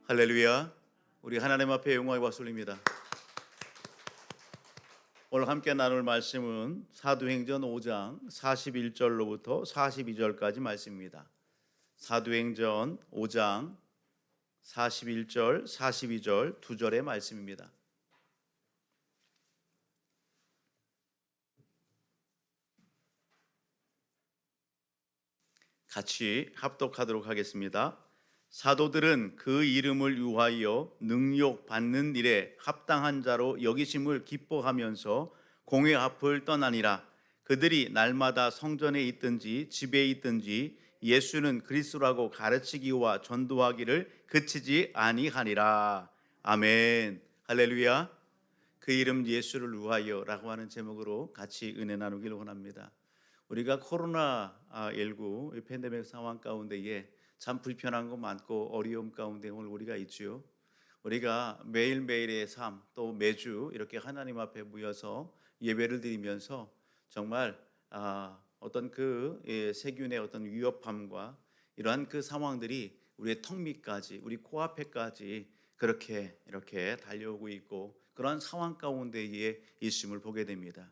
할렐루야. 우리 하나님 앞에 영광의 박수 올립니다. 오늘 함께 나눌 말씀은 사도행전 5장 41절로부터 42절까지 말씀입니다. 사도행전 5장 41절, 42절 두 절의 말씀입니다. 같이 합독하도록 하겠습니다. 사도들은 그 이름을 위하여 능욕 받는 일에 합당한 자로 여기심을 기뻐하면서 공회 앞을 떠나니라. 그들이 날마다 성전에 있든지 집에 있든지 예수는 그리스도라고 가르치기와 전도하기를 그치지 아니하니라. 아멘. 할렐루야. 그 이름 예수를 위하여라고 하는 제목으로 같이 은혜 나누기를 원합니다. 우리가 코로나19 팬데믹 상황 가운데에 참 불편한 거 많고 어려움 가운데 오늘 우리가 있지요. 우리가 매일매일의 삶, 또 매주 이렇게 하나님 앞에 모여서 예배를 드리면서 정말 어떤 그 세균의 어떤 위협함과 이러한 그 상황들이 우리의 턱 밑까지, 우리 코앞에까지 그렇게 이렇게 달려오고 있고 그런 상황 가운데에 있음을 보게 됩니다.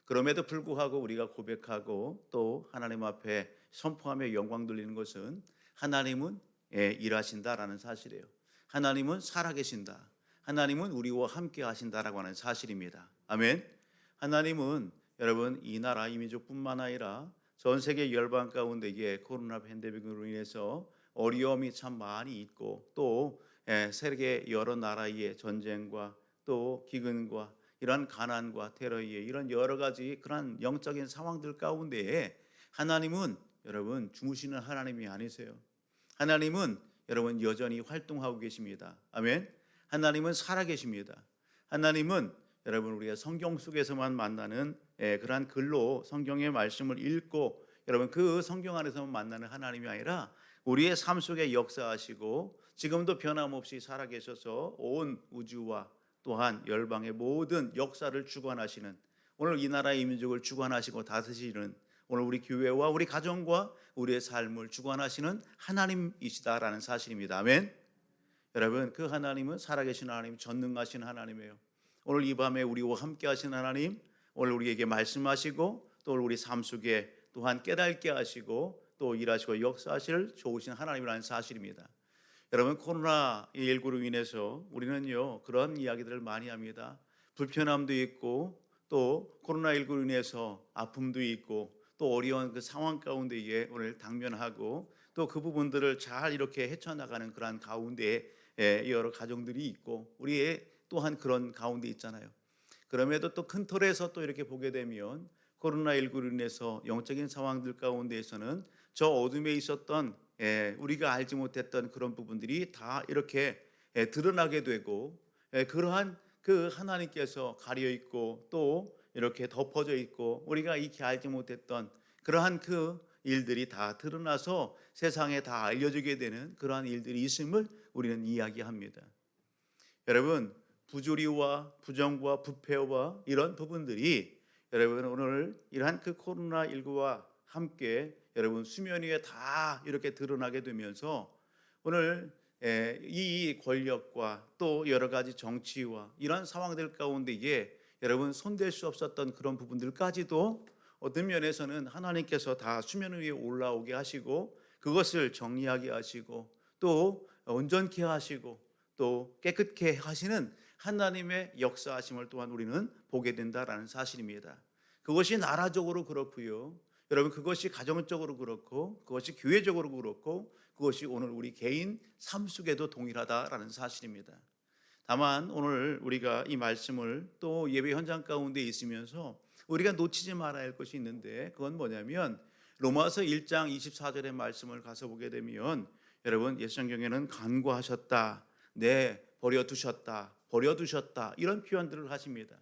그럼에도 불구하고 우리가 고백하고 또 하나님 앞에 선포하며 영광 돌리는 것은 하나님은 일하신다라는 사실이에요. 하나님은 살아계신다. 하나님은 우리와 함께 하신다라고 하는 사실입니다. 아멘. 하나님은 여러분 이 나라 이 민족뿐만 아니라 전 세계 열방 가운데에 코로나 팬데믹으로 인해서 어려움이 참 많이 있고 또 세계 여러 나라의 전쟁과 또 기근과 이러한 가난과 테러의 이런 여러 가지 그런 영적인 상황들 가운데에 하나님은 여러분 주무시는 하나님이 아니세요. 하나님은 여러분 여전히 활동하고 계십니다. 아멘. 하나님은 살아계십니다. 하나님은 여러분 우리가 성경 속에서만 만나는 그러한 글로 성경의 말씀을 읽고 여러분 그 성경 안에서만 만나는 하나님이 아니라 우리의 삶 속에 역사하시고 지금도 변함없이 살아계셔서 온 우주와 또한 열방의 모든 역사를 주관하시는 오늘 이 나라의 민족을 주관하시고 다스리시는 오늘 우리 교회와 우리 가정과 우리의 삶을 주관하시는 하나님이시다라는 사실입니다. 아멘. 여러분 그 하나님은 살아계신 하나님, 전능하신 하나님이에요. 오늘 이 밤에 우리와 함께 하신 하나님, 오늘 우리에게 말씀하시고 또 우리 삶 속에 또한 깨닫게 하시고 또 일하시고 역사하실 좋으신 하나님이라는 사실입니다. 여러분 코로나19로 인해서 우리는요 그런 이야기들을 많이 합니다. 불편함도 있고 또 코로나19로 인해서 아픔도 있고 또 어려운 그 상황 가운데에 오늘 당면하고 또 그 부분들을 잘 이렇게 헤쳐나가는 그런 가운데에 여러 가정들이 있고 우리의 또한 그런 가운데 있잖아요. 그럼에도 또 큰 틀에서 또 이렇게 보게 되면 코로나19로 인해서 영적인 상황들 가운데에서는 저 어둠에 있었던 우리가 알지 못했던 그런 부분들이 다 이렇게 드러나게 되고 그러한 그 하나님께서 가려 있고 또 이렇게 덮어져 있고 우리가 익히 알지 못했던 그러한 그 일들이 다 드러나서 세상에 다 알려지게 되는 그러한 일들이 있음을 우리는 이야기합니다. 여러분 부조리와 부정과 부패와 이런 부분들이 여러분 오늘 이러한 그 코로나19와 함께 여러분 수면 위에 다 이렇게 드러나게 되면서 오늘 이 권력과 또 여러 가지 정치와 이런 상황들 가운데에 여러분 손댈 수 없었던 그런 부분들까지도 어떤 면에서는 하나님께서 다 수면 위에 올라오게 하시고 그것을 정리하게 하시고 또 온전케 하시고 또 깨끗게 하시는 하나님의 역사하심을 또한 우리는 보게 된다라는 사실입니다. 그것이 나라적으로 그렇고요. 여러분 그것이 가정적으로 그렇고 그것이 교회적으로 그렇고 그것이 오늘 우리 개인 삶 속에도 동일하다라는 사실입니다. 다만 오늘 우리가 이 말씀을 또 예배 현장 가운데 있으면서 우리가 놓치지 말아야 할 것이 있는데 그건 뭐냐면 로마서 1장 24절의 말씀을 가서 보게 되면 여러분 옛성경에는 간구하셨다, 버려두셨다 이런 표현들을 하십니다.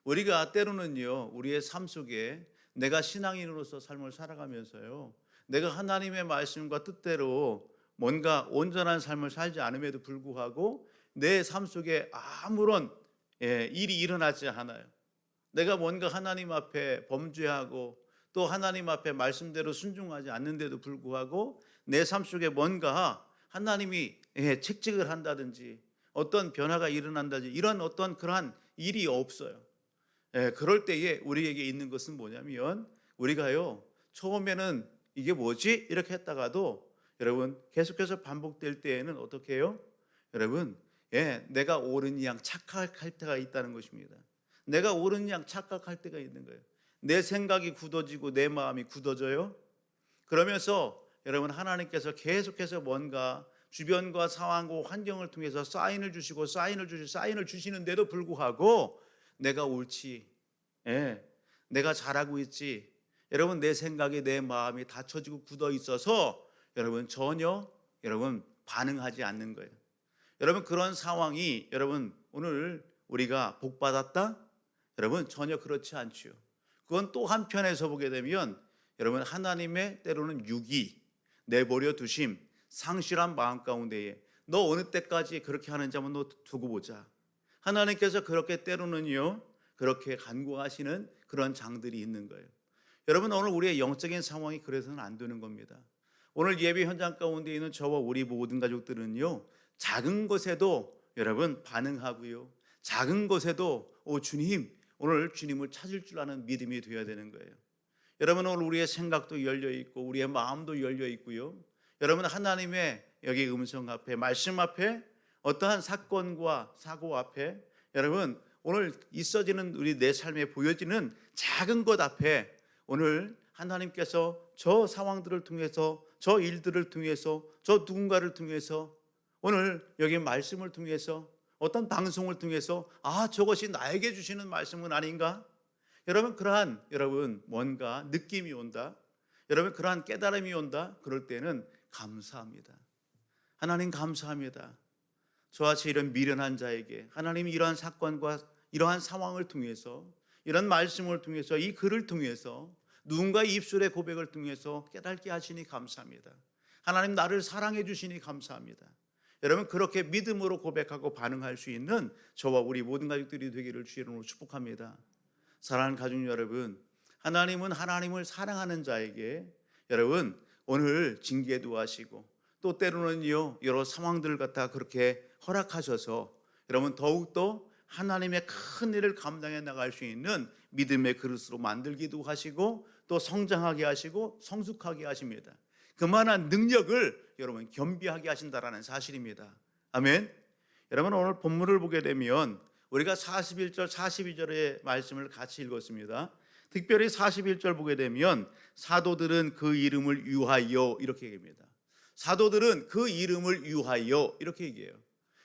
우리가 때로는요 우리의 삶 속에 내가 신앙인으로서 삶을 살아가면서요 내가 하나님의 말씀과 뜻대로 뭔가 온전한 삶을 살지 않음에도 불구하고 내 삶 속에 아무런 일이 일어나지 않아요. 내가 뭔가 하나님 앞에 범죄하고 또 하나님 앞에 말씀대로 순종하지 않는데도 불구하고 내 삶 속에 뭔가 하나님이 책직을 한다든지 어떤 변화가 일어난다든지 이런 어떤 그러한 일이 없어요. 그럴 때에 우리에게 있는 것은 뭐냐면 우리가요 처음에는 이게 뭐지? 이렇게 했다가도 여러분 계속해서 반복될 때에는 어떻게 해요? 여러분 내가 옳은 양 착각할 때가 있다는 것입니다. 내가 옳은 양 착각할 때가 있는 거예요. 내 생각이 굳어지고 내 마음이 굳어져요. 그러면서 여러분 하나님께서 계속해서 뭔가 주변과 상황과 환경을 통해서 사인을 주시고 사인을 주시는데도 불구하고 내가 옳지, 내가 잘하고 있지, 여러분 내 생각이 내 마음이 닫혀지고 굳어 있어서 여러분 전혀 여러분 반응하지 않는 거예요. 여러분 그런 상황이 여러분 오늘 우리가 복 받았다? 여러분 전혀 그렇지 않죠. 그건 또 한편에서 보게 되면 여러분 하나님의 때로는 유기, 내버려 두심, 상실한 마음 가운데에 너 어느 때까지 그렇게 하는지 한번 너 두고 보자. 하나님께서 그렇게 때로는요 그렇게 간구하시는 그런 장들이 있는 거예요. 여러분 오늘 우리의 영적인 상황이 그래서는 안 되는 겁니다. 오늘 예배 현장 가운데 있는 저와 우리 모든 가족들은요 작은 것에도 여러분 반응하고요 작은 것에도 주님 오늘 주님을 찾을 줄 아는 믿음이 되어야 되는 거예요. 여러분 오늘 우리의 생각도 열려 있고 우리의 마음도 열려 있고요. 여러분 하나님의 여기 음성 앞에 말씀 앞에 어떠한 사건과 사고 앞에 여러분 오늘 있어지는 우리 내 삶에 보여지는 작은 것 앞에 오늘 하나님께서 저 상황들을 통해서 저 일들을 통해서 저 누군가를 통해서 오늘 여기 말씀을 통해서 어떤 방송을 통해서 저것이 나에게 주시는 말씀은 아닌가? 여러분 그러한 여러분 뭔가 느낌이 온다. 여러분 그러한 깨달음이 온다. 그럴 때는 감사합니다. 하나님 감사합니다. 저같이 이런 미련한 자에게 하나님이 이러한 사건과 이러한 상황을 통해서 이런 말씀을 통해서 이 글을 통해서 누군가의 입술의 고백을 통해서 깨닫게 하시니 감사합니다. 하나님 나를 사랑해 주시니 감사합니다. 여러분 그렇게 믿음으로 고백하고 반응할 수 있는 저와 우리 모든 가족들이 되기를 주의 이름으로 축복합니다. 사랑하는 가족 여러분, 하나님은 하나님을 사랑하는 자에게 여러분 오늘 징계도 하시고 또 때로는요 여러 상황들을 갖다 그렇게 허락하셔서 여러분 더욱더 하나님의 큰 일을 감당해 나갈 수 있는 믿음의 그릇으로 만들기도 하시고 또 성장하게 하시고 성숙하게 하십니다. 그만한 능력을 여러분 겸비하게 하신다라는 사실입니다. 아멘. 여러분 오늘 본문을 보게 되면 우리가 41절 42절의 말씀을 같이 읽었습니다. 특별히 41절 보게 되면 사도들은 그 이름을 위하여 이렇게 얘기합니다. 사도들은 그 이름을 위하여 이렇게 얘기해요.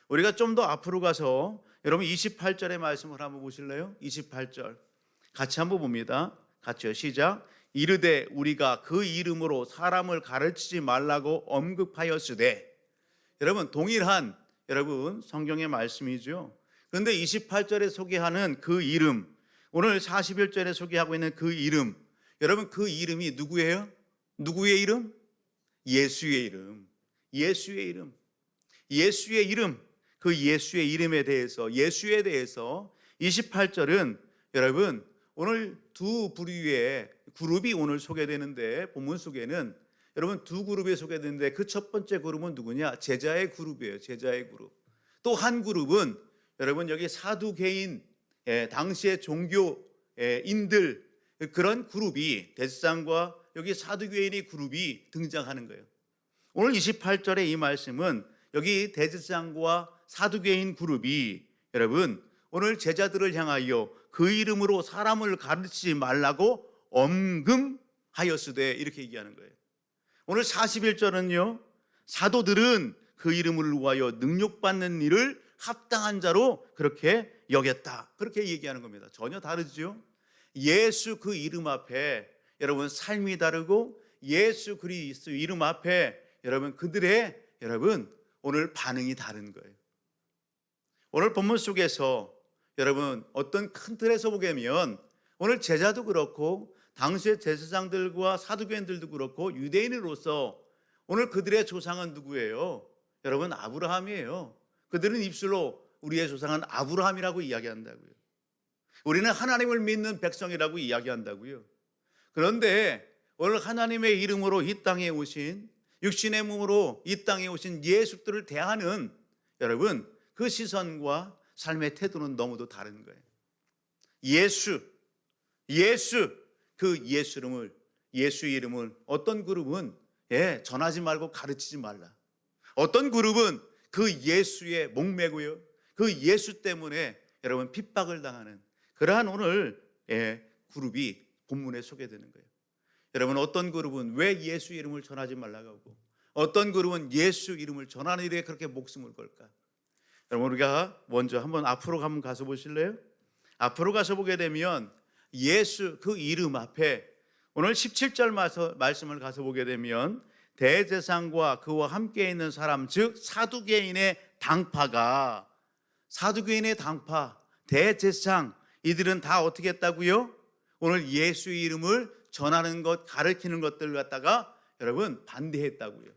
우리가 좀 더 앞으로 가서 여러분 28절의 말씀을 한번 보실래요? 28절 같이 한번 봅니다. 같이요. 시작. 이르되 우리가 그 이름으로 사람을 가르치지 말라고 언급하였으되. 여러분 동일한 여러분 성경의 말씀이죠. 그런데 28절에 소개하는 그 이름, 오늘 41절에 소개하고 있는 그 이름, 여러분 그 이름이 누구예요? 누구의 이름? 예수의 이름. 예수의 이름. 예수의 이름. 그 예수의 이름에 대해서 예수에 대해서 28절은 여러분 오늘 두 부류의 그룹이 오늘 소개되는데 본문 속에는 여러분 두 그룹이 소개되는데 그 첫 번째 그룹은 누구냐? 제자의 그룹이에요. 제자의 그룹. 또 한 그룹은 여러분 여기 사두개인 당시의 종교인들 그런 그룹이 대제사장과 여기 사두개인의 그룹이 등장하는 거예요. 오늘 28절의 이 말씀은 여기 대제사장과 사두개인 그룹이 여러분 오늘 제자들을 향하여 그 이름으로 사람을 가르치지 말라고 엄금하였으되 이렇게 얘기하는 거예요. 오늘 41절은요 사도들은 그 이름을 위하여 능력받는 일을 합당한 자로 그렇게 여겼다 그렇게 얘기하는 겁니다. 전혀 다르죠. 예수 그 이름 앞에 여러분 삶이 다르고 예수 그리스도 이름 앞에 여러분 그들의 여러분 오늘 반응이 다른 거예요. 오늘 본문 속에서 여러분 어떤 큰 틀에서 보게 되면 오늘 제자도 그렇고 당시의 제사장들과 사두개인들도 그렇고 유대인으로서 오늘 그들의 조상은 누구예요? 여러분 아브라함이에요. 그들은 입술로 우리의 조상은 아브라함이라고 이야기한다고요. 우리는 하나님을 믿는 백성이라고 이야기한다고요. 그런데 오늘 하나님의 이름으로 이 땅에 오신 육신의 몸으로 이 땅에 오신 예수들을 대하는 여러분 그 시선과 삶의 태도는 너무도 다른 거예요. 예수 그 예수 이름을 어떤 그룹은 전하지 말고 가르치지 말라. 어떤 그룹은 그 예수에 목매고요. 그 예수 때문에 여러분 핍박을 당하는 그러한 오늘 그룹이 본문에 소개되는 거예요. 여러분 어떤 그룹은 왜 예수 이름을 전하지 말라고 하고 어떤 그룹은 예수 이름을 전하는 일에 그렇게 목숨을 걸까? 여러분 우리가 먼저 한번 앞으로 한번 가서 보실래요? 앞으로 가서 보게 되면 예수 그 이름 앞에 오늘 17절 말씀을 가서 보게 되면 대제사장과 그와 함께 있는 사람 즉 사두개인의 당파 대제사장 이들은 다 어떻게 했다고요? 오늘 예수 이름을 전하는 것 가르치는 것들을 갖다가 여러분 반대했다고요.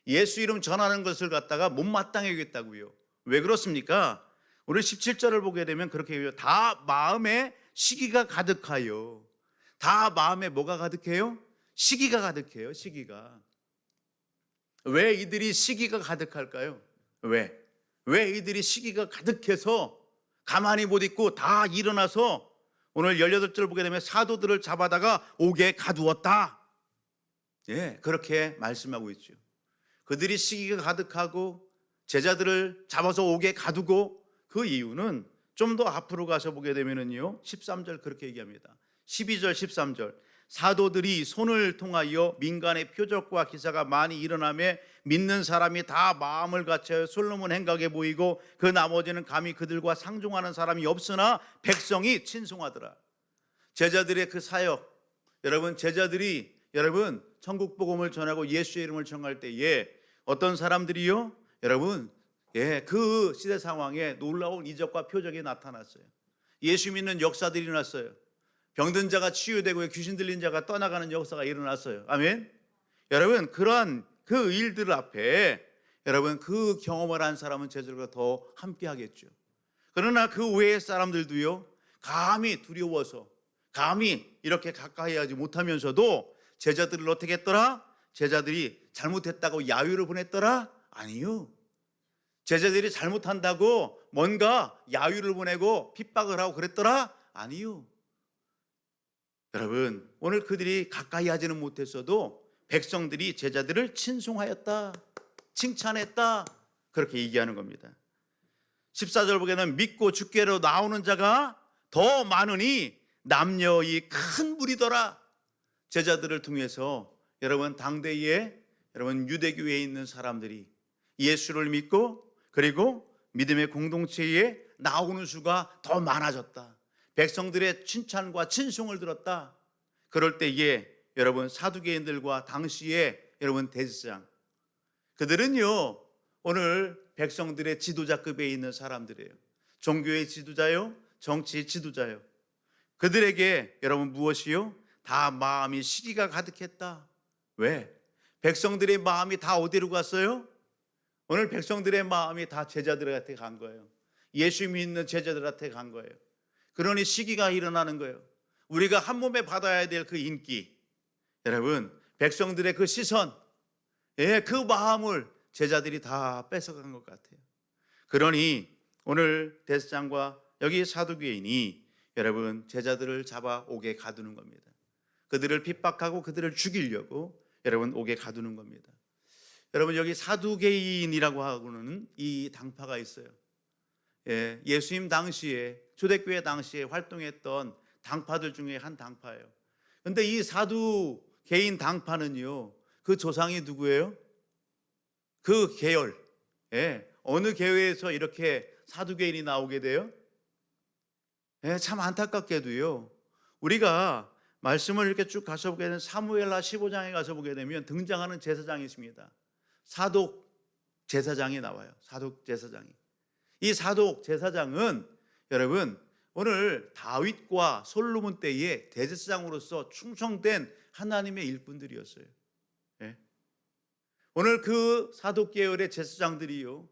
예수 이름 전하는 것을 갖다가 못마땅하겠다고요. 왜 그렇습니까? 우리 17절을 보게 되면 그렇게 해요. 다 마음에 시기가 가득하여. 다 마음에 뭐가 가득해요? 시기가 가득해요. 시기가. 왜 이들이 시기가 가득할까요? 왜 이들이 시기가 가득해서 가만히 못 있고 다 일어나서 오늘 18절 보게 되면 사도들을 잡아다가 옥에 가두었다. 그렇게 말씀하고 있죠. 그들이 시기가 가득하고 제자들을 잡아서 옥에 가두고 그 이유는 좀 더 앞으로 가서 보게 되면은요 13절 그렇게 얘기합니다. 12절 13절 사도들이 손을 통하여 민간의 표적과 기사가 많이 일어나며 믿는 사람이 다 마음을 갖춰 솔로몬 행각에 보이고 그 나머지는 감히 그들과 상종하는 사람이 없으나 백성이 친송하더라. 제자들의 그 사역 여러분 제자들이 여러분 천국 복음을 전하고 예수의 이름을 전할 때에 어떤 사람들이요 여러분 그 시대 상황에 놀라운 이적과 표적이 나타났어요. 예수 믿는 역사들이 일어났어요. 병든 자가 치유되고 귀신 들린 자가 떠나가는 역사가 일어났어요. 아멘. 여러분 그러한 그 일들 앞에 여러분 그 경험을 한 사람은 제자들과 더 함께 하겠죠. 그러나 그 외의 사람들도요 감히 두려워서 감히 이렇게 가까이 하지 못하면서도 제자들을 어떻게 했더라? 제자들이 잘못했다고 야유를 보냈더라? 아니요. 제자들이 잘못한다고 뭔가 야유를 보내고 핍박을 하고 그랬더라? 아니요. 여러분 오늘 그들이 가까이 하지는 못했어도 백성들이 제자들을 친송하였다 칭찬했다 그렇게 얘기하는 겁니다. 14절 보게는 믿고 주께로 나오는 자가 더 많으니 남녀의 큰 무리더라. 제자들을 통해서 여러분 당대에 여러분 유대교회에 있는 사람들이 예수를 믿고 그리고 믿음의 공동체에 나오는 수가 더 많아졌다. 백성들의 칭찬과 친송을 들었다. 그럴 때에 여러분 사두개인들과 당시에 여러분 대제사장 그들은요 오늘 백성들의 지도자급에 있는 사람들이에요. 종교의 지도자요, 정치의 지도자요. 그들에게 여러분 무엇이요? 다 마음이 시기가 가득했다. 왜? 백성들의 마음이 다 어디로 갔어요? 오늘 백성들의 마음이 다 제자들한테 간 거예요. 예수 믿는 제자들한테 간 거예요. 그러니 시기가 일어나는 거예요. 우리가 한 몸에 받아야 될 그 인기 여러분 백성들의 그 시선 그 마음을 제자들이 다 뺏어간 것 같아요. 그러니 오늘 대제사장과 여기 사두개인이 여러분 제자들을 잡아 옥에 가두는 겁니다. 그들을 핍박하고 그들을 죽이려고 여러분 옥에 가두는 겁니다. 여러분 여기 사두개인이라고 하고는 이 당파가 있어요. 예수님 당시에 초대교회 당시에 활동했던 당파들 중에 한 당파예요. 그런데 이 사두개인 당파는요 그 조상이 누구예요? 그 계열 어느 계열에서 이렇게 사두개인이 나오게 돼요? 참 안타깝게도요 우리가 말씀을 이렇게 쭉 가서 보게 되면 사무엘하 15장에 가서 보게 되면 등장하는 제사장이 있습니다. 사독 제사장이 나와요. 사독 제사장이. 이 사독 제사장은 여러분 오늘 다윗과 솔로몬 때에 대제사장으로서 충성된 하나님의 일꾼들이었어요. 오늘 그 사독 계열의 제사장들이요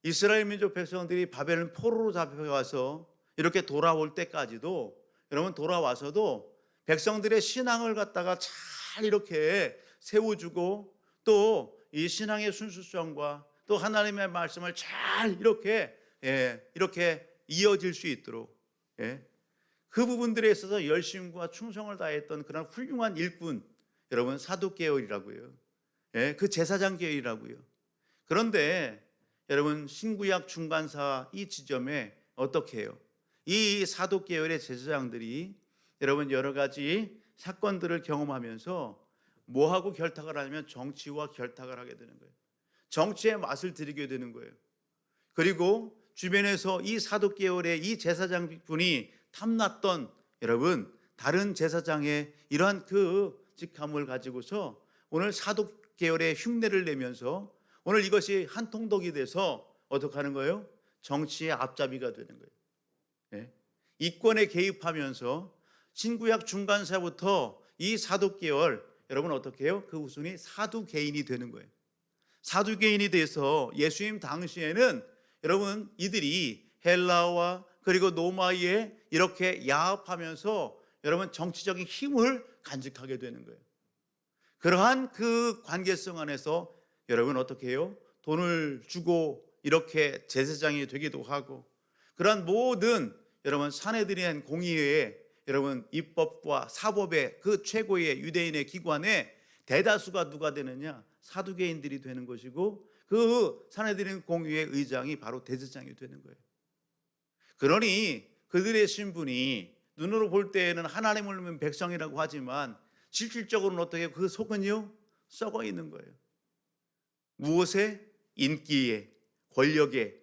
이스라엘 민족 백성들이 바벨론 포로로 잡혀가서 이렇게 돌아올 때까지도 여러분 돌아와서도 백성들의 신앙을 갖다가 잘 이렇게 세워주고 또 이 신앙의 순수성과 또 하나님의 말씀을 잘 이렇게 이어질 수 있도록 그 부분들에 있어서 열심과 충성을 다했던 그런 훌륭한 일꾼, 여러분 사도 계열이라고요. 그 제사장 계열이라고요. 그런데 여러분 신구약 중간사 이 지점에 어떻게 해요? 이 사도 계열의 제사장들이 여러분 여러 가지 사건들을 경험하면서 뭐하고 결탁을 하냐면 정치와 결탁을 하게 되는 거예요. 정치의 맛을 들이게 되는 거예요. 그리고 주변에서 이 사도 계열의 이 제사장 분이 탐났던 여러분 다른 제사장의 이러한 그 직함을 가지고서 오늘 사도 계열의 흉내를 내면서 오늘 이것이 한 통독이 돼서 어떻게 하는 거예요? 정치의 앞잡이가 되는 거예요. 이권에 개입하면서 신구약 중간사부터 이 사도 계열 여러분 어떻게 해요? 그 후손이 사두개인이 되는 거예요. 사두개인이 돼서 예수님 당시에는 여러분 이들이 헬라와 그리고 로마에 이렇게 야합하면서 여러분 정치적인 힘을 간직하게 되는 거예요. 그러한 그 관계성 안에서 여러분 어떻게 해요? 돈을 주고 이렇게 제사장이 되기도 하고 그러한 모든 여러분 사내들인 공의회에 여러분 입법과 사법의 그 최고의 유대인의 기관에 대다수가 누가 되느냐? 사두개인들이 되는 것이고 그 사내들인 공의회 의장이 바로 대제사장이 되는 거예요. 그러니 그들의 신분이 눈으로 볼 때에는 하나님을 믿는 백성이라고 하지만 실질적으로는 어떻게 그 속은요? 썩어 있는 거예요. 무엇에? 인기에, 권력에,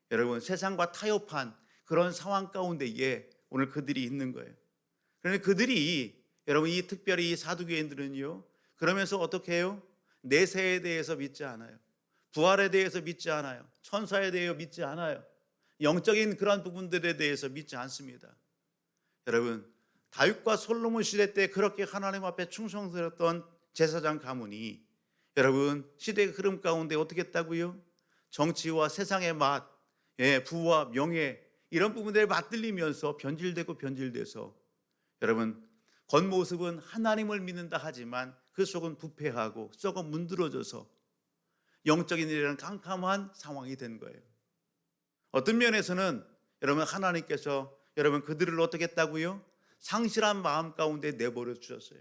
여러분 세상과 타협한 그런 상황 가운데에 오늘 그들이 있는 거예요. 그런데 그들이 여러분 이 특별히 이 사두개인들은요 그러면서 어떻게 해요? 내세에 대해서 믿지 않아요. 부활에 대해서 믿지 않아요. 천사에 대해 믿지 않아요. 영적인 그런 부분들에 대해서 믿지 않습니다. 여러분 다윗과 솔로몬 시대 때 그렇게 하나님 앞에 충성스러웠던 제사장 가문이 여러분 시대의 흐름 가운데 어떻게 했다고요? 정치와 세상의 맛, 부와 명예 이런 부분들을 맞들리면서 변질돼서 여러분 겉모습은 하나님을 믿는다 하지만 그 속은 부패하고 썩어 문드러져서 영적인 일에는 캄캄한 상황이 된 거예요. 어떤 면에서는 여러분 하나님께서 여러분 그들을 어떻게 했다고요? 상실한 마음 가운데 내버려 주셨어요.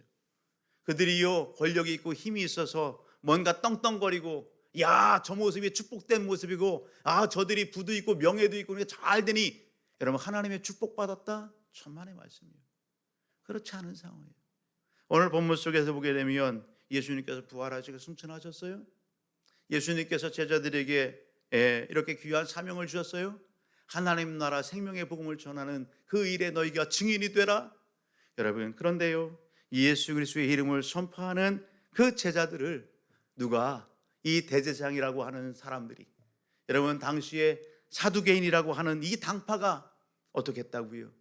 그들이요 권력이 있고 힘이 있어서 뭔가 떵떵거리고 야, 저 모습이 축복된 모습이고 저들이 부도 있고 명예도 있고 잘 되니 여러분 하나님의 축복받았다? 천만의 말씀이에요. 그렇지 않은 상황이에요. 오늘 본문 속에서 보게 되면 예수님께서 부활하시고 승천하셨어요. 예수님께서 제자들에게 이렇게 귀한 사명을 주셨어요. 하나님 나라 생명의 복음을 전하는 그 일에 너희가 증인이 되라. 여러분 그런데요 예수 그리스도의 이름을 선포하는 그 제자들을 누가 이 대제사장이라고 하는 사람들이 여러분 당시에 사두개인이라고 하는 이 당파가 어떻게 했다고요?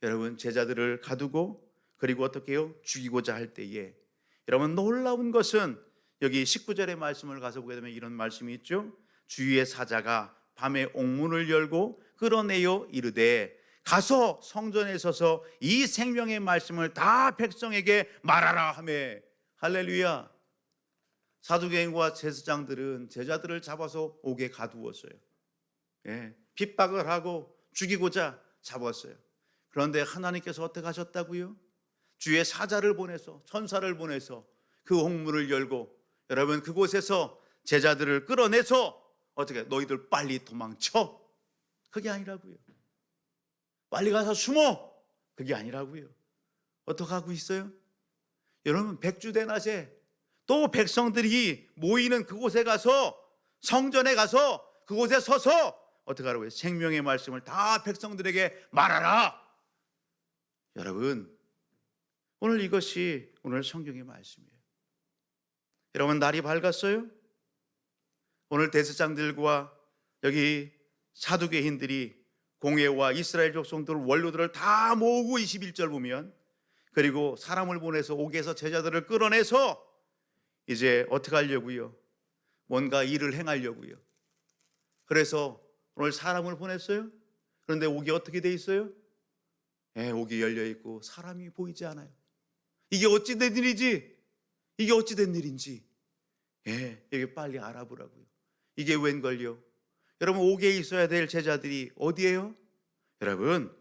여러분 제자들을 가두고 그리고 어떻게 해요? 죽이고자 할 때에 여러분 놀라운 것은 여기 19절의 말씀을 가서 보게 되면 이런 말씀이 있죠. 주의 사자가 밤에 옥문을 열고 끌어내어 이르되 가서 성전에 서서 이 생명의 말씀을 다 백성에게 말하라 하매. 할렐루야. 사두개인과 제사장들은 제자들을 잡아서 옥에 가두었어요. 핍박을 하고 죽이고자 잡았어요. 그런데 하나님께서 어떻게 하셨다고요? 주의 사자를 보내서 천사를 보내서 그 옥문을 열고 여러분 그곳에서 제자들을 끌어내서 어떻게 너희들 빨리 도망쳐. 그게 아니라고요. 빨리 가서 숨어. 그게 아니라고요. 어떻게 하고 있어요? 여러분 백주대낮에 또 백성들이 모이는 그곳에 가서 성전에 가서 그곳에 서서 어떻게 하라고요? 생명의 말씀을 다 백성들에게 말하라. 여러분 오늘 이것이 오늘 성경의 말씀이에요. 여러분 날이 밝았어요? 오늘 대제사장들과 여기 사두개인들이 공회와 이스라엘 족속들 원로들을 다 모으고 21절 보면 그리고 사람을 보내서 옥에서 제자들을 끌어내서 이제 어떻게 하려고요? 뭔가 일을 행하려고요. 그래서 오늘 사람을 보냈어요. 그런데 옥이 어떻게 돼 있어요? 옥이 열려 있고 사람이 보이지 않아요. 이게 어찌 된 일이지? 이게 어찌 된 일인지 예, 이게 빨리 알아보라고요. 이게 웬걸요? 여러분, 옥에 있어야 될 제자들이 어디예요? 여러분,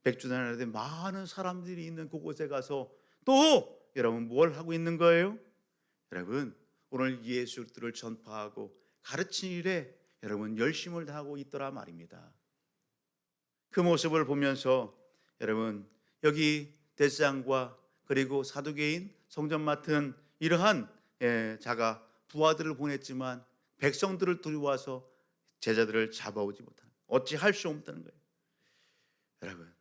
백주나라에 많은 사람들이 있는 그곳에 가서 또 여러분 뭘 하고 있는 거예요? 여러분, 오늘 예수를 전파하고 가르치는 일에 여러분 열심을 다하고 있더라 말입니다. 그 모습을 보면서 여러분, 여기 대제사장과 그리고 사두개인, 성전 맡은 이러한 자가 부하들을 보냈지만 백성들을 두려워서 제자들을 잡아오지 못하는, 어찌 할 수 없다는 거예요. 여러분,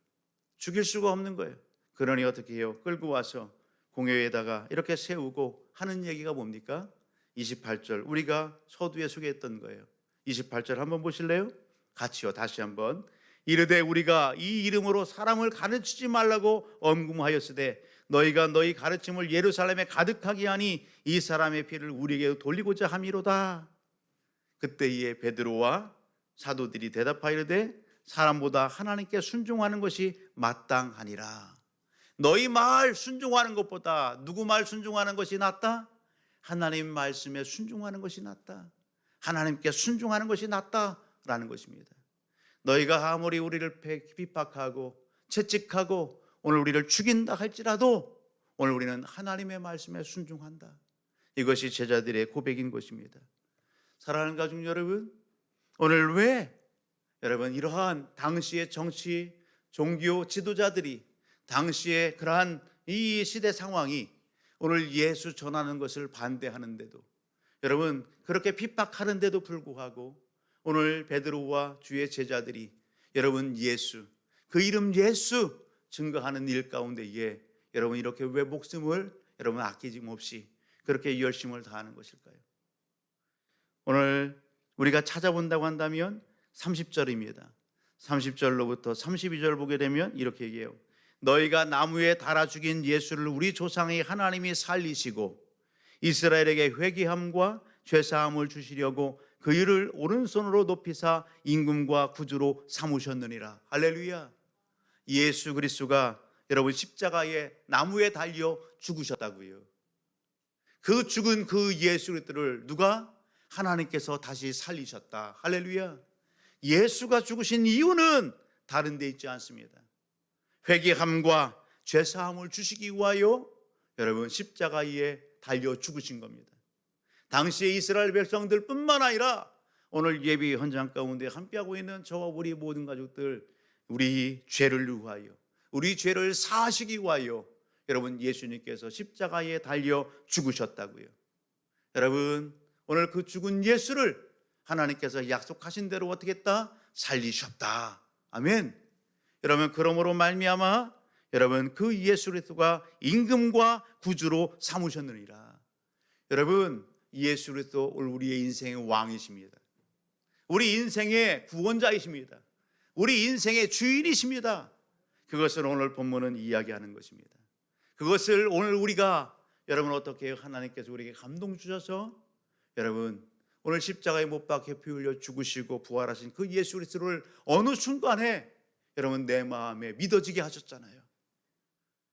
죽일 수가 없는 거예요. 그러니 어떻게 해요? 끌고 와서 공회에다가 이렇게 세우고 하는 얘기가 뭡니까? 28절, 우리가 서두에 소개했던 거예요. 28절 한번 보실래요? 같이요. 다시 한번. 이르되 우리가 이 이름으로 사람을 가르치지 말라고 엄금하였으되 너희가 너희 가르침을 예루살렘에 가득하게 하니 이 사람의 피를 우리에게 돌리고자 함이로다. 그때에 베드로와 사도들이 대답하이르되 사람보다 하나님께 순종하는 것이 마땅하니라. 너희 말 순종하는 것보다 누구 말 순종하는 것이 낫다? 하나님 말씀에 순종하는 것이 낫다. 하나님께 순종하는 것이 낫다라는 것입니다. 너희가 아무리 우리를 핍박하고 채찍하고 오늘 우리를 죽인다 할지라도 오늘 우리는 하나님의 말씀에 순종한다. 이것이 제자들의 고백인 것입니다. 사랑하는 가족 여러분, 오늘 왜 여러분 이러한 당시의 정치, 종교 지도자들이 당시의 그러한 이 시대 상황이 오늘 예수 전하는 것을 반대하는데도 여러분 그렇게 핍박하는데도 불구하고 오늘 베드로와 주의 제자들이 여러분 예수, 그 이름 예수 증거하는 일 가운데에 여러분 이렇게 왜 목숨을 여러분 아끼짐 없이 그렇게 열심을 다하는 것일까요? 오늘 우리가 찾아본다고 한다면 30절입니다. 30절로부터 32절 보게 되면 이렇게 얘기해요. 너희가 나무에 달아 죽인 예수를 우리 조상의 하나님이 살리시고 이스라엘에게 회개함과 죄사함을 주시려고 그 일을 오른손으로 높이사 임금과 구주로 삼으셨느니라. 할렐루야. 예수 그리스도가 여러분 십자가에 나무에 달려 죽으셨다고요. 그 죽은 그 예수 그리스도를 누가? 하나님께서 다시 살리셨다. 할렐루야. 예수가 죽으신 이유는 다른 데 있지 않습니다. 회개함과 죄사함을 주시기 위하여 여러분 십자가에 달려 죽으신 겁니다. 당시의 이스라엘 백성들 뿐만 아니라 오늘 예배 현장 가운데 함께하고 있는 저와 우리 모든 가족들, 우리 죄를 위하여, 우리 죄를 사하시기 위하여 여러분 예수님께서 십자가에 달려 죽으셨다고요. 여러분 오늘 그 죽은 예수를 하나님께서 약속하신 대로 어떻게 했다? 살리셨다. 아멘. 여러분 그러므로 말미암아 여러분 그 예수 그리스도가 임금과 구주로 삼으셨느니라. 여러분 예수 그리스도 우리의 인생의 왕이십니다. 우리 인생의 구원자이십니다. 우리 인생의 주인이십니다. 그것을 오늘 본문은 이야기하는 것입니다. 그것을 오늘 우리가 여러분 어떻게 해요? 하나님께서 우리에게 감동 주셔서 여러분 오늘 십자가에 못 박혀 피 흘려 죽으시고 부활하신 그 예수 그리스도를 어느 순간에 여러분 내 마음에 믿어지게 하셨잖아요.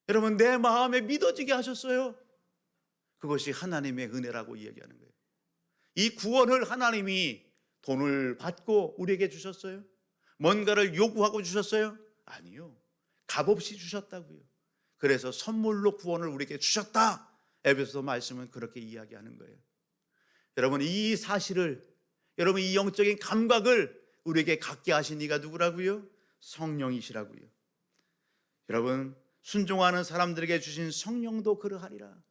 여러분 내 마음에 믿어지게 하셨어요. 그것이 하나님의 은혜라고 이야기하는 거예요. 이 구원을 하나님이 돈을 받고 우리에게 주셨어요? 뭔가를 요구하고 주셨어요? 아니요. 값없이 주셨다고요. 그래서 선물로 구원을 우리에게 주셨다. 에베소서 말씀은 그렇게 이야기하는 거예요. 여러분 이 사실을, 여러분 이 영적인 감각을 우리에게 갖게 하신 이가 누구라고요? 성령이시라고요. 여러분 순종하는 사람들에게 주신 성령도 그러하리라.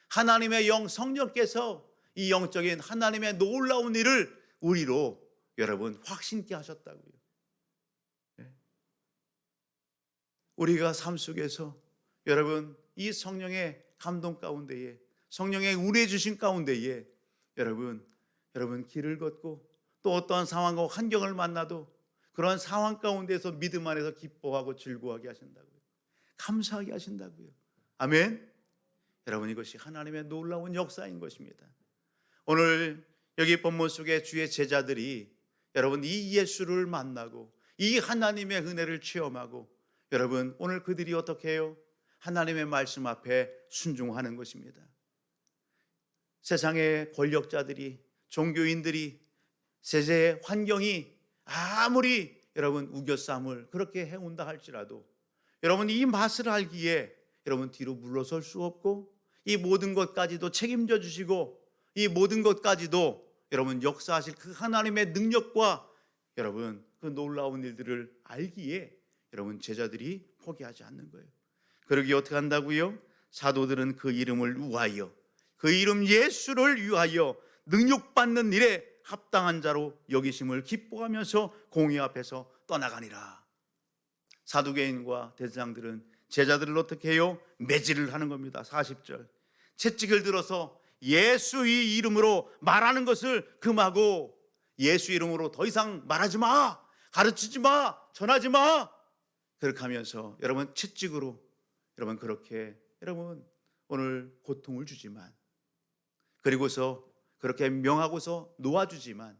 하나님의 영 성령께서 이 영적인 하나님의 놀라운 일을 우리로 여러분 확신케 하셨다고요. 우리가 삶 속에서 여러분 이 성령의 감동 가운데에, 성령의 은혜 주신 가운데에 여러분 길을 걷고 또 어떠한 상황과 환경을 만나도 그런 상황 가운데서 믿음 안에서 기뻐하고 즐거워하게 하신다고요. 감사하게 하신다고요. 아멘. 여러분 이것이 하나님의 놀라운 역사인 것입니다. 오늘 여기 본문 속에 주의 제자들이 여러분 이 예수를 만나고 이 하나님의 은혜를 체험하고 여러분 오늘 그들이 어떻게 해요? 하나님의 말씀 앞에 순종하는 것입니다. 세상의 권력자들이, 종교인들이, 세상의 환경이 아무리 여러분 우겨싸움을 그렇게 해온다 할지라도 여러분 이 맛을 알기에 여러분 뒤로 물러설 수 없고 이 모든 것까지도 책임져 주시고 이 모든 것까지도 여러분 역사하실 그 하나님의 능력과 여러분 그 놀라운 일들을 알기에 여러분 제자들이 포기하지 않는 거예요. 그러기에 어떻게 한다고요? 사도들은 그 이름을 위하여, 그 이름 예수를 위하여 능력받는 일에 합당한 자로 여기심을 기뻐하면서 공의 앞에서 떠나가니라. 사두개인과 대제사장들은 제자들을 어떻게 해요? 매질을 하는 겁니다. 40절 채찍을 들어서 예수의 이름으로 말하는 것을 금하고 예수 이름으로 더 이상 말하지 마, 가르치지 마, 전하지 마, 그렇게 하면서 여러분 채찍으로 여러분 그렇게 여러분 오늘 고통을 주지만 그리고서 그렇게 명하고서 놓아주지만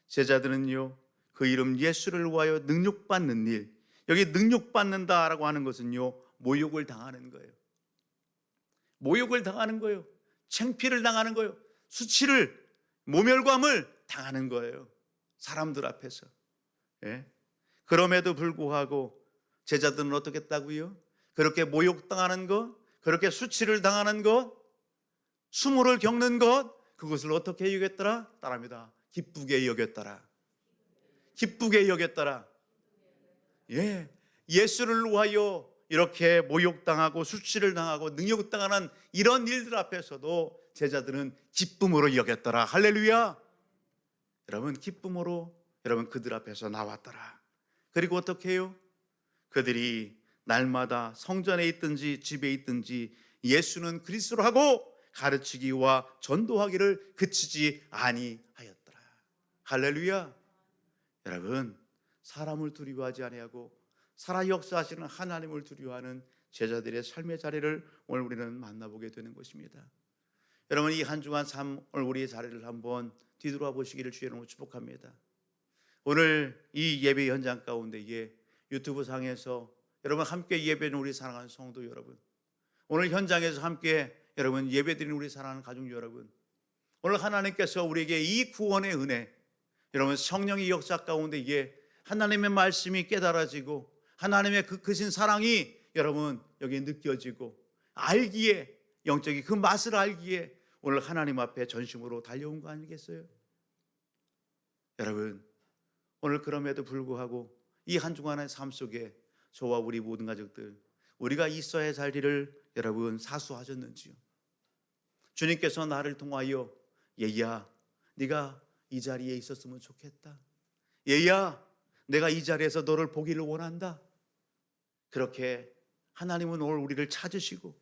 제자들은요 그 이름 예수를 위하여 능력받는 일, 여기 능력받는다라고 하는 것은요 모욕을 당하는 거예요. 모욕을 당하는 거예요. 창피를 당하는 거예요. 수치를, 모멸감을 당하는 거예요. 사람들 앞에서. 예? 그럼에도 불구하고 제자들은 어떻게 했다고요? 그렇게 모욕당하는 것, 그렇게 수치를 당하는 것, 수모를 겪는 것, 그것을 어떻게 여겼더라? 따라합니다. 기쁘게 여겼더라. 기쁘게 여겼더라. 예, 예수를 위하여 이렇게 모욕당하고 수치를 당하고 능욕당하는 이런 일들 앞에서도 제자들은 기쁨으로 여겼더라. 할렐루야. 여러분 기쁨으로 여러분 그들 앞에서 나왔더라. 그리고 어떻게 해요? 그들이 날마다 성전에 있든지 집에 있든지 예수는 그리스도로 하고 가르치기와 전도하기를 그치지 아니하였더라. 할렐루야. 여러분 사람을 두려워하지 아니하고 살아 역사하시는 하나님을 두려워하는 제자들의 삶의 자리를 오늘 우리는 만나보게 되는 것입니다. 여러분 이 한 주간 삶 오늘 우리의 자리를 한번 뒤돌아 보시기를 주의 이름으로 축복합니다. 오늘 이 예배 현장 가운데에 유튜브 상에서 여러분 함께 예배는 우리 사랑하는 성도 여러분, 오늘 현장에서 함께 여러분 예배드리는 우리 사랑하는 가족 여러분, 오늘 하나님께서 우리에게 이 구원의 은혜, 여러분 성령의 역사 가운데에 하나님의 말씀이 깨달아지고 하나님의 그 크신 사랑이 여러분 여기 느껴지고 알기에 영적인 그 맛을 알기에 오늘 하나님 앞에 전심으로 달려온 거 아니겠어요? 여러분 오늘 그럼에도 불구하고 이 한 주간의 삶 속에 저와 우리 모든 가족들 우리가 있어야 할 자리를 여러분 사수하셨는지요? 주님께서 나를 통하여 얘야 네가 이 자리에 있었으면 좋겠다, 얘야 내가 이 자리에서 너를 보기를 원한다, 그렇게 하나님은 오늘 우리를 찾으시고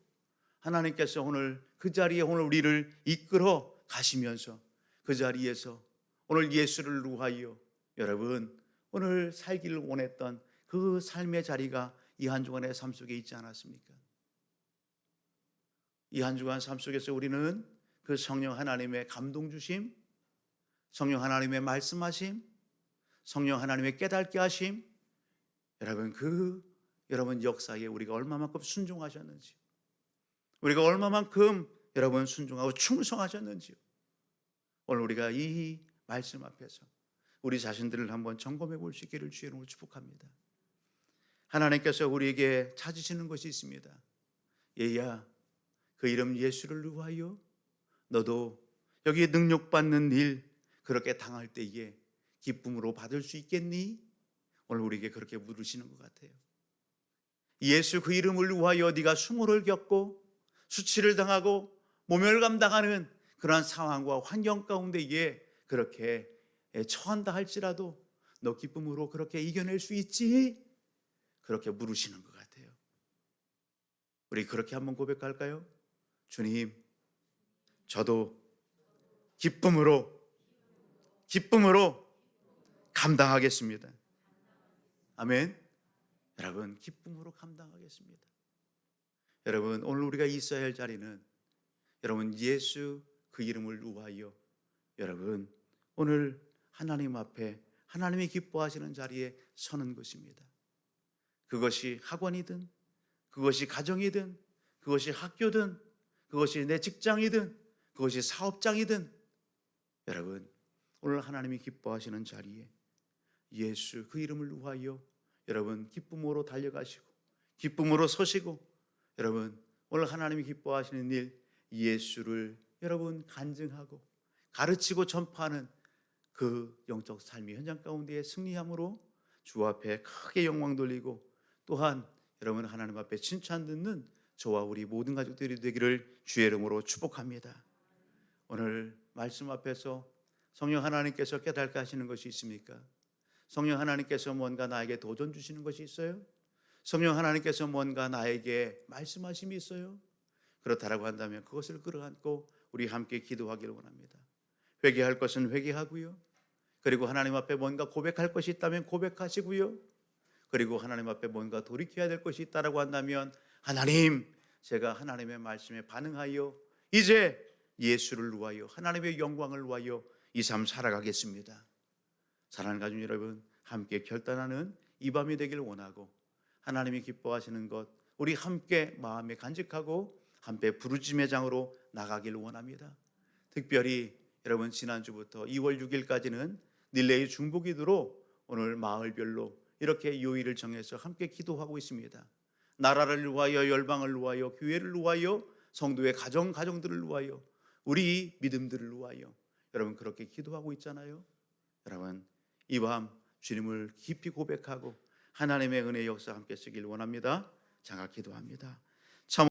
하나님께서 오늘 그 자리에 오늘 우리를 이끌어 가시면서 그 자리에서 오늘 예수를 위하여 여러분 오늘 살기를 원했던 그 삶의 자리가 이 한 주간의 삶 속에 있지 않았습니까? 이 한 주간 삶 속에서 우리는 그 성령 하나님의 감동 주심, 성령 하나님의 말씀하심, 성령 하나님의 깨닫게 하심, 여러분 역사에 우리가 얼마만큼 순종하셨는지, 우리가 얼마만큼 여러분 순종하고 충성하셨는지요. 오늘 우리가 이 말씀 앞에서 우리 자신들을 한번 점검해 볼 수 있기를 주의 이름으로 축복합니다. 하나님께서 우리에게 찾으시는 것이 있습니다. 얘야 그 이름 예수를 위하여 너도 여기 능력받는 일 그렇게 당할 때에 기쁨으로 받을 수 있겠니? 오늘 우리에게 그렇게 물으시는 것 같아요. 예수 그 이름을 위하여 네가 수모를 겪고 수치를 당하고 모멸감 당하는 그러한 상황과 환경 가운데에 그렇게 처한다 할지라도 너 기쁨으로 그렇게 이겨낼 수 있지? 그렇게 물으시는 것 같아요. 우리 그렇게 한번 고백할까요? 주님, 저도 기쁨으로 감당하겠습니다. 아멘. 여러분 기쁨으로 감당하겠습니다. 여러분 오늘 우리가 있어야 할 자리는 여러분 예수 그 이름을 위하여 여러분 오늘 하나님 앞에 하나님이 기뻐하시는 자리에 서는 것입니다. 그것이 학원이든 그것이 가정이든 그것이 학교든 그것이 내 직장이든 그것이 사업장이든 여러분 오늘 하나님이 기뻐하시는 자리에 예수 그 이름을 위하여 여러분 기쁨으로 달려가시고 기쁨으로 서시고 여러분 오늘 하나님이 기뻐하시는 일 예수를 여러분 간증하고 가르치고 전파하는 그 영적 삶의 현장 가운데 승리함으로 주 앞에 크게 영광 돌리고 또한 여러분 하나님 앞에 칭찬 듣는 저와 우리 모든 가족들이 되기를 주의 이름으로 축복합니다. 오늘 말씀 앞에서 성령 하나님께서 깨닫게 하시는 것이 있습니까? 성령 하나님께서 뭔가 나에게 도전 주시는 것이 있어요? 성령 하나님께서 뭔가 나에게 말씀하심이 있어요? 그렇다라고 한다면 그것을 끌어안고 우리 함께 기도하기를 원합니다. 회개할 것은 회개하고요. 그리고 하나님 앞에 뭔가 고백할 것이 있다면 고백하시고요. 그리고 하나님 앞에 뭔가 돌이켜야 될 것이 있다라고 한다면 하나님, 제가 하나님의 말씀에 반응하여 이제 예수를 위하여 하나님의 영광을 위하여 이 삶 살아가겠습니다. 사랑하는 가족 여러분, 함께 결단하는 이 밤이 되길 원하고 하나님이 기뻐하시는 것 우리 함께 마음에 간직하고 함께 부르짖음의 장으로 나가길 원합니다. 특별히 여러분 지난주부터 2월 6일까지는 닐레이 중보기도로 오늘 마을별로 이렇게 요일을 정해서 함께 기도하고 있습니다. 나라를 위하여 열방을 위하여 교회를 위하여 성도의 가정들을 위하여 우리 믿음들을 위하여 여러분 그렇게 기도하고 있잖아요. 여러분 이 밤 주님을 깊이 고백하고 하나님의 은혜의 역사 함께 쓰길 원합니다. 장가 기도합니다.